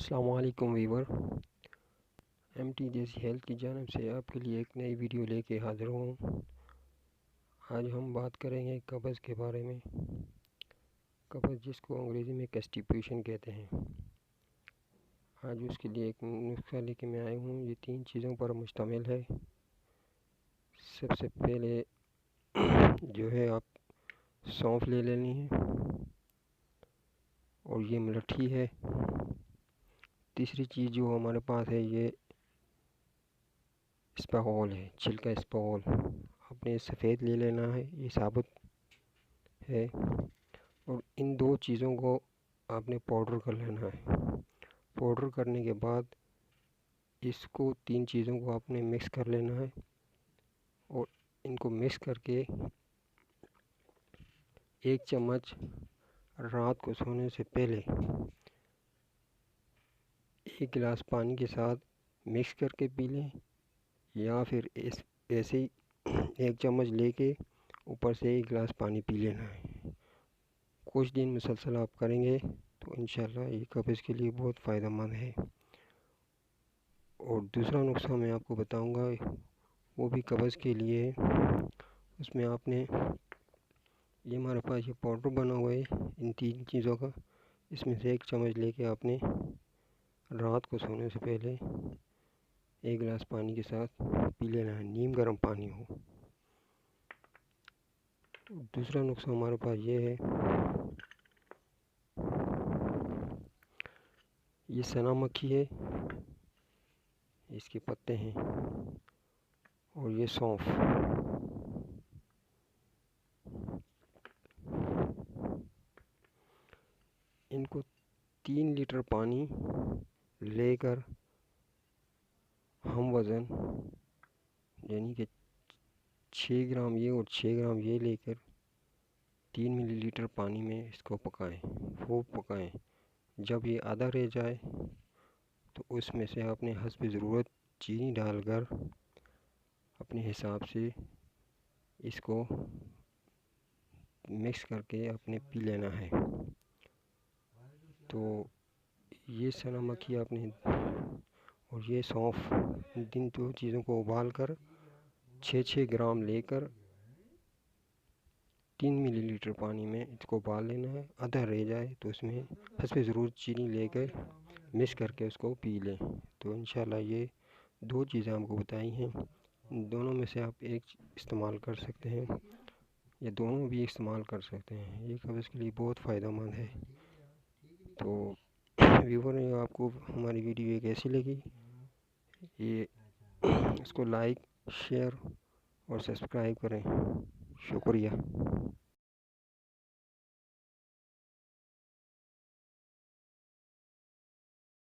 अस्सलाम वालेकुम Weaver. MT जैसी हेल्थ की जानिब से आपके लिए एक नई वीडियो लेके हाज़िर हूँ। आज हम बात करेंगे कब्ज़ के बारे में। कब्ज़ जिसको अंग्रेज़ी में कॉन्स्टिपेशन कहते हैं। आज उसके लिए एक नुस्खा लेके मैं आया हूँ। ये 3 चीज़ों पर मुश्तमिल है। सबसे पहले जो है आप सौंफ ले लेनी है और ये मुलट्ठी है। तीसरी चीज़ जो हमारे पास है ये इस्पगोल है, छिलका इस्पगोल। आपने सफ़ेद ले लेना है, ये साबुत है। और इन 2 चीज़ों को आपने पाउडर कर लेना है। पाउडर करने के बाद इसको 3 चीज़ों को आपने मिक्स कर लेना है और इनको मिक्स करके 1 चम्मच रात को सोने से पहले 1 गिलास पानी के साथ मिक्स करके पी लें, या फिर ऐसे ही 1 चम्मच लेके ऊपर से 1 गिलास पानी पी लेना है। कुछ दिन मुसलसल आप करेंगे तो इंशाल्लाह ये कब्ज़ के लिए बहुत फ़ायदेमंद है। और दूसरा नुस्खा मैं आपको बताऊंगा, वो भी कब्ज़ के लिए है। उसमें आपने ये हमारे पास ये पाउडर बना हुआ है इन 3 चीज़ों का। इसमें से 1 चम्मच लेके आपने रात को सोने से पहले 1 गिलास पानी के साथ पी लेना है, नीम गर्म पानी हो। दूसरा नुस्खा हमारे पास ये है, ये सना मक्खी है, इसके पत्ते हैं और ये सौंफ। इनको 3 लीटर पानी लेकर हम वज़न यानी कि 6 ग्राम ये और 6 ग्राम ये लेकर 3 मिलीलीटर पानी में इसको पकाएं, खूब पकाएं। जब ये आधा रह जाए तो उसमें से आपने हस्ब ज़रूरत चीनी डालकर अपने हिसाब से इसको मिक्स करके आपने पी लेना है। तो ये सना मक्खी आपने और ये सौंफ, इन 2 चीज़ों को उबाल कर 6-6 ग्राम लेकर 3 मिलीलीटर पानी में इसको उबाल लेना है। आधा रह जाए तो उसमें हस्ब ज़रूरत चीनी लेकर मिक्स करके उसको पी लें। तो इंशाल्लाह ये 2 चीज़ें आपको बताई हैं, दोनों में से आप एक इस्तेमाल कर सकते हैं या दोनों भी इस्तेमाल कर सकते हैं। ये कब्ज़ के लिए बहुत फ़ायदेमंद है। तो व्यूवर, आपको हमारी वीडियो कैसी लगी, ये इसको लाइक, शेयर और सब्सक्राइब करें। शुक्रिया।